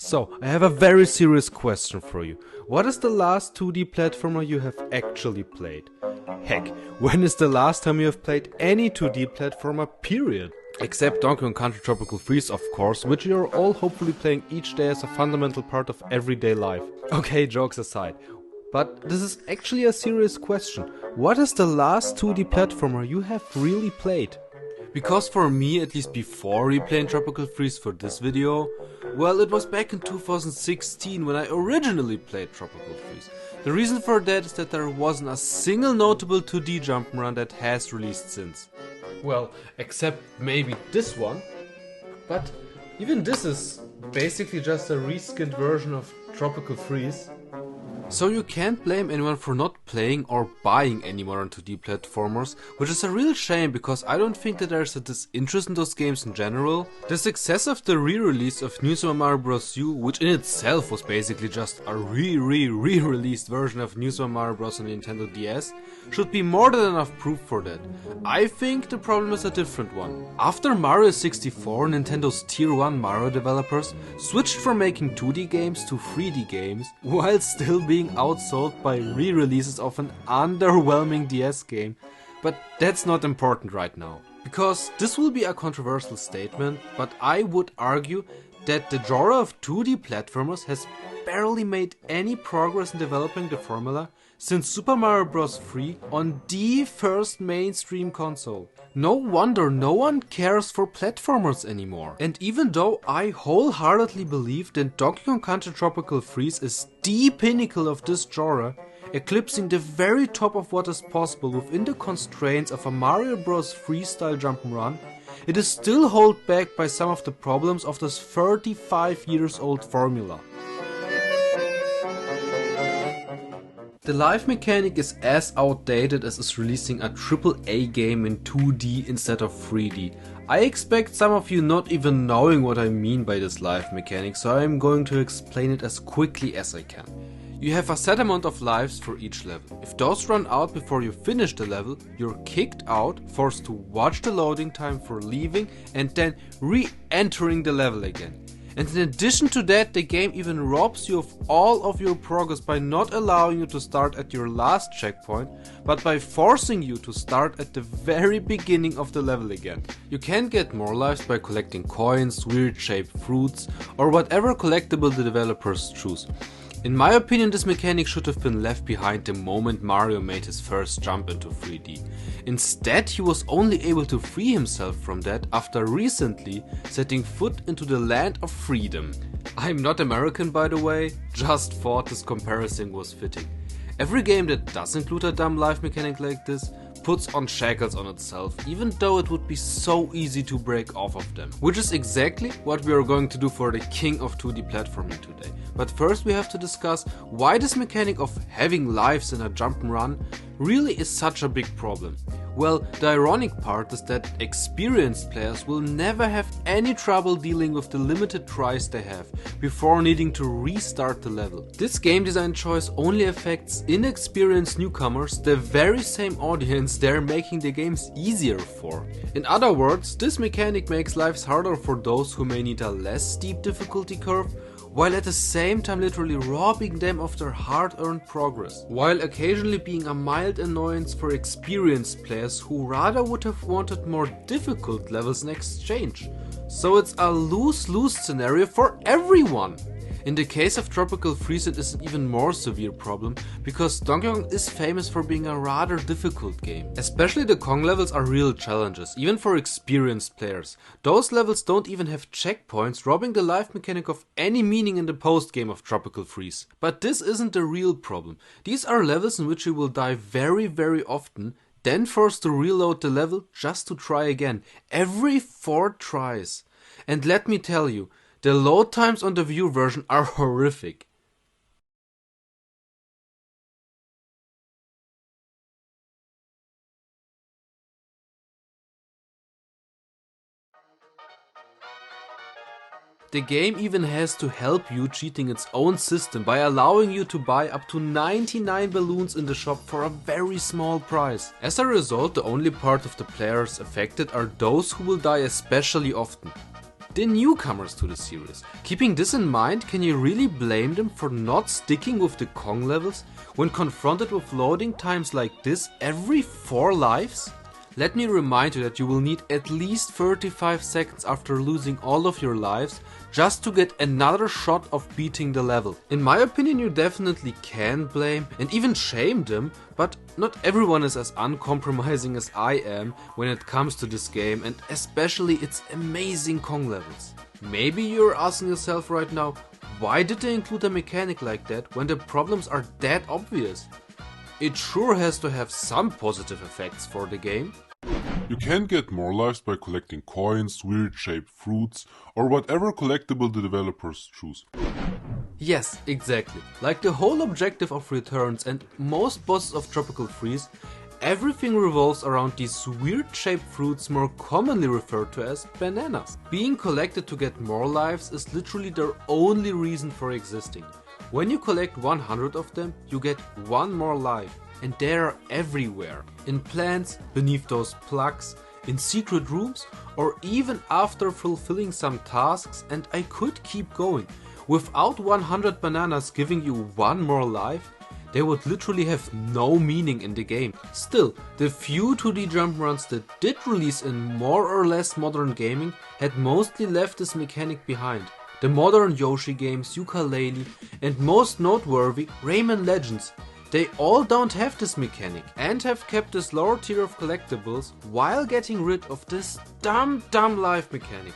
So, I have a very serious question for you. What is the last 2D platformer you have actually played? Heck, when is the last time you have played any 2D platformer, period? Except Donkey Kong Country Tropical Freeze, of course, which you are all hopefully playing each day as a fundamental part of everyday life. Okay, jokes aside. But this is actually a serious question. What is the last 2D platformer you have really played? Because for me, at least before replaying Tropical Freeze for this video, well, it was back in 2016 when I originally played Tropical Freeze. The reason for that is that there wasn't a single notable 2D jump'n'run that has released since. Well, except maybe this one. But even this is basically just a reskinned version of Tropical Freeze. So you can't blame anyone for not playing or buying any modern 2D platformers, which is a real shame because I don't think that there's a disinterest in those games in general. The success of the re-release of New Super Mario Bros. U, which in itself was basically just a re-released version of New Super Mario Bros. On the Nintendo DS, should be more than enough proof for that. I think the problem is a different one. After Mario 64, Nintendo's Tier 1 Mario developers switched from making 2D games to 3D games, while still being outsold by re-releases of an underwhelming DS game. But that's not important right now. Because this will be a controversial statement, but I would argue that the genre of 2D platformers has barely made any progress in developing the formula since Super Mario Bros. 3 on the first mainstream console. No wonder no one cares for platformers anymore. And even though I wholeheartedly believe that Donkey Kong Country Tropical Freeze is the pinnacle of this genre, eclipsing the very top of what is possible within the constraints of a Mario Bros. Freestyle jump'n'run, it is still held back by some of the problems of this 35 years old formula. The life mechanic is as outdated as is releasing a AAA game in 2D instead of 3D. I expect some of you not even knowing what I mean by this life mechanic, so I am going to explain it as quickly as I can. You have a set amount of lives for each level. If those run out before you finish the level, you're kicked out, forced to watch the loading time for leaving and then re-entering the level again. And in addition to that, the game even robs you of all of your progress by not allowing you to start at your last checkpoint, but by forcing you to start at the very beginning of the level again. You can get more lives by collecting coins, weird shaped fruits, or whatever collectible the developers choose. In my opinion, this mechanic should have been left behind the moment Mario made his first jump into 3D. Instead, he was only able to free himself from that after recently setting foot into the land of freedom. I'm not American, by the way, just thought this comparison was fitting. Every game that does include a dumb life mechanic like this puts on shackles on itself, even though it would be so easy to break off of them. Which is exactly what we are going to do for the king of 2D platforming today. But first we have to discuss why this mechanic of having lives in a jump'n'run really is such a big problem. Well, the ironic part is that experienced players will never have any trouble dealing with the limited tries they have before needing to restart the level. This game design choice only affects inexperienced newcomers, the very same audience they're making the games easier for. In other words, this mechanic makes lives harder for those who may need a less steep difficulty curve, while at the same time literally robbing them of their hard-earned progress, while occasionally being a mild annoyance for experienced players who rather would have wanted more difficult levels in exchange. So it's a lose-lose scenario for everyone! In the case of Tropical Freeze, it is an even more severe problem, because Donkey Kong is famous for being a rather difficult game. Especially the Kong levels are real challenges, even for experienced players. Those levels don't even have checkpoints, robbing the life mechanic of any meaning in the post-game of Tropical Freeze. But this isn't the real problem. These are levels in which you will die very often, then forced to reload the level just to try again, every 4 tries. And let me tell you, the load times on the View version are horrific. The game even has to help you cheating its own system by allowing you to buy up to 99 balloons in the shop for a very small price. As a result, the only part of the players affected are those who will die especially often. the newcomers to the series. Keeping this in mind, can you really blame them for not sticking with the Kong levels when confronted with loading times like this every 4 lives? Let me remind you that you will need at least 35 seconds after losing all of your lives just to get another shot of beating the level. In my opinion, you definitely can blame and even shame them, but not everyone is as uncompromising as I am when it comes to this game, and especially its amazing Kong levels. Maybe you're asking yourself right now, why did they include a mechanic like that when the problems are that obvious? It sure has to have some positive effects for the game. You can get more lives by collecting coins, weird-shaped fruits, or whatever collectible the developers choose. Yes, exactly. Like the whole objective of Returns and most bosses of Tropical Freeze, everything revolves around these weird-shaped fruits more commonly referred to as bananas. Being collected to get more lives is literally their only reason for existing. When you collect 100 of them, you get 1 more life. And they are everywhere. In plants, beneath those plugs, in secret rooms, or even after fulfilling some tasks, and I could keep going. Without 100 bananas giving you 1 more life, they would literally have no meaning in the game. Still, the few 2D jump runs that did release in more or less modern gaming had mostly left this mechanic behind. The modern Yoshi games, Yooka-Laylee, and most noteworthy, Rayman Legends. They all don't have this mechanic and have kept this lower tier of collectibles while getting rid of this dumb life mechanic.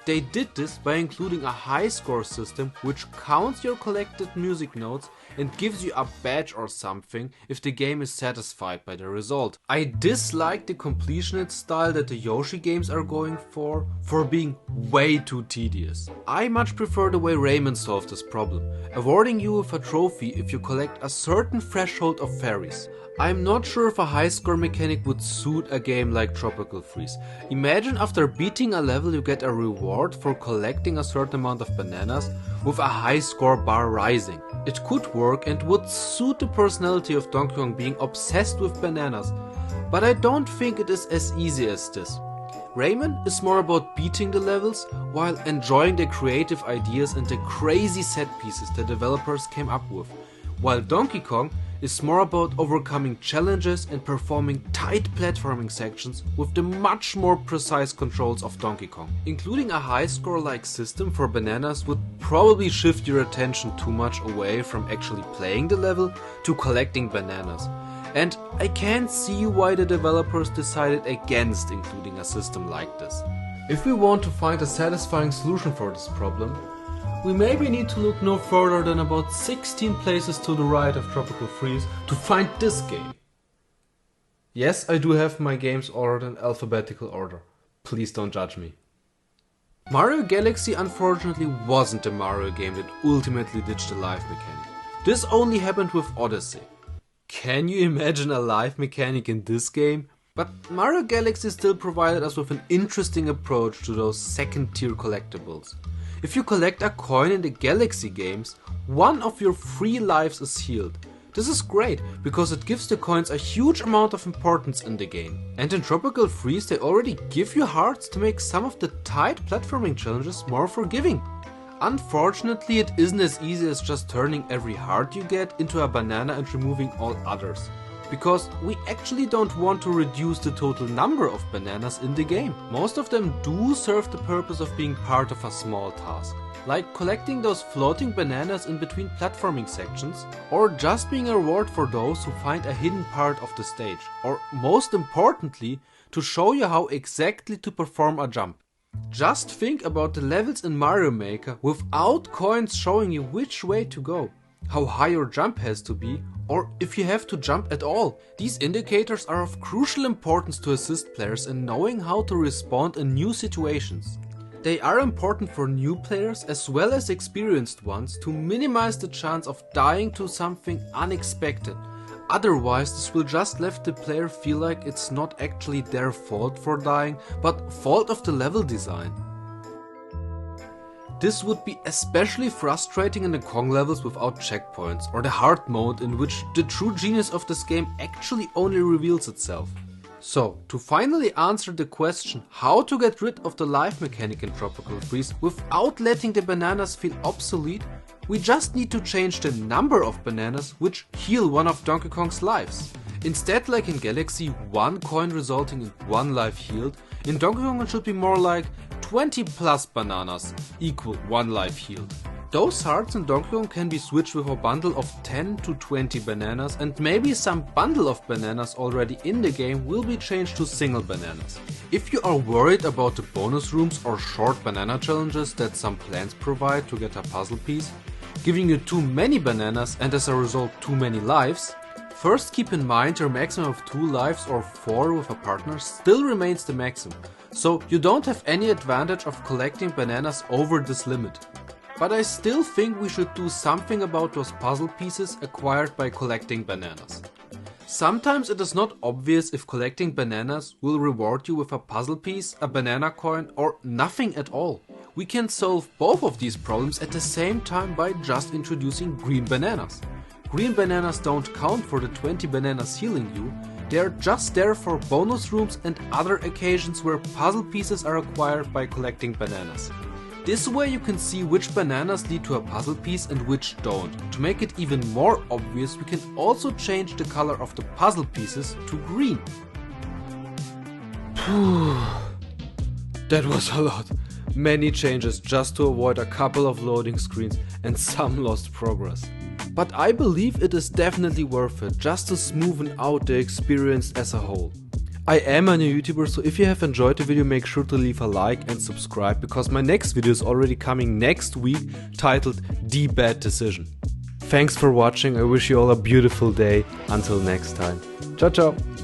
They did this by including a high score system which counts your collected music notes and gives you a badge or something if the game is satisfied by the result. I dislike the completionist style that the Yoshi games are going for being way too tedious. I much prefer the way Rayman solved this problem, awarding you with a trophy if you collect a certain threshold of fairies. I'm not sure if a high score mechanic would suit a game like Tropical Freeze. Imagine after beating a level you get a reward for collecting a certain amount of bananas with a high score bar rising. It could work and would suit the personality of Donkey Kong being obsessed with bananas, but I don't think it is as easy as this. Rayman is more about beating the levels while enjoying the creative ideas and the crazy set pieces the developers came up with, while Donkey Kong is more about overcoming challenges and performing tight platforming sections with the much more precise controls of Donkey Kong. Including a high score like system for bananas would probably shift your attention too much away from actually playing the level to collecting bananas. And I can't see why the developers decided against including a system like this. If we want to find a satisfying solution for this problem, we maybe need to look no further than about 16 places to the right of Tropical Freeze to find this game. Yes, I do have my games ordered in alphabetical order. Please don't judge me. Mario Galaxy unfortunately wasn't the Mario game that ultimately ditched the life mechanic. This only happened with Odyssey. Can you imagine a life mechanic in this game? But Mario Galaxy still provided us with an interesting approach to those second tier collectibles. If you collect a coin in the Galaxy games, 1 of your 3 lives is healed. This is great, because it gives the coins a huge amount of importance in the game. And in Tropical Freeze they already give you hearts to make some of the tight platforming challenges more forgiving. Unfortunately, it isn't as easy as just turning every heart you get into a banana and removing all others. Because we actually don't want to reduce the total number of bananas in the game. Most of them do serve the purpose of being part of a small task, like collecting those floating bananas in between platforming sections, or just being a reward for those who find a hidden part of the stage, or most importantly, to show you how exactly to perform a jump. Just think about the levels in Mario Maker without coins showing you which way to go, how high your jump has to be, or if you have to jump at all. These indicators are of crucial importance to assist players in knowing how to respond in new situations. They are important for new players as well as experienced ones to minimize the chance of dying to something unexpected. Otherwise, this will just let the player feel like it's not actually their fault for dying, but fault of the level design. This would be especially frustrating in the Kong levels without checkpoints, or the hard mode in which the true genius of this game actually only reveals itself. So, to finally answer the question how to get rid of the life mechanic in Tropical Freeze without letting the bananas feel obsolete, we just need to change the number of bananas which heal one of Donkey Kong's lives. Instead, like in Galaxy, 1 coin resulting in 1 life healed, in Donkey Kong it should be more like 20 plus bananas equal 1 life healed. Those hearts in Donkey Kong can be switched with a bundle of 10 to 20 bananas, and maybe some bundle of bananas already in the game will be changed to single bananas. If you are worried about the bonus rooms or short banana challenges that some plants provide to get a puzzle piece, giving you too many bananas and as a result too many lives, first keep in mind your maximum of 2 lives or 4 with a partner still remains the maximum, so you don't have any advantage of collecting bananas over this limit. But I still think we should do something about those puzzle pieces acquired by collecting bananas. Sometimes it is not obvious if collecting bananas will reward you with a puzzle piece, a banana coin, or nothing at all. We can solve both of these problems at the same time by just introducing green bananas. Green bananas don't count for the 20 bananas healing you, they are just there for bonus rooms and other occasions where puzzle pieces are acquired by collecting bananas. This way you can see which bananas lead to a puzzle piece and which don't. To make it even more obvious, we can also change the color of the puzzle pieces to green. That was a lot. Many changes just to avoid a couple of loading screens and some lost progress. But I believe it is definitely worth it just to smoothen out the experience as a whole. I am a new YouTuber, so if you have enjoyed the video, make sure to leave a like and subscribe, because my next video is already coming next week, titled The Bad Decision. Thanks for watching, I wish you all a beautiful day, until next time. Ciao ciao!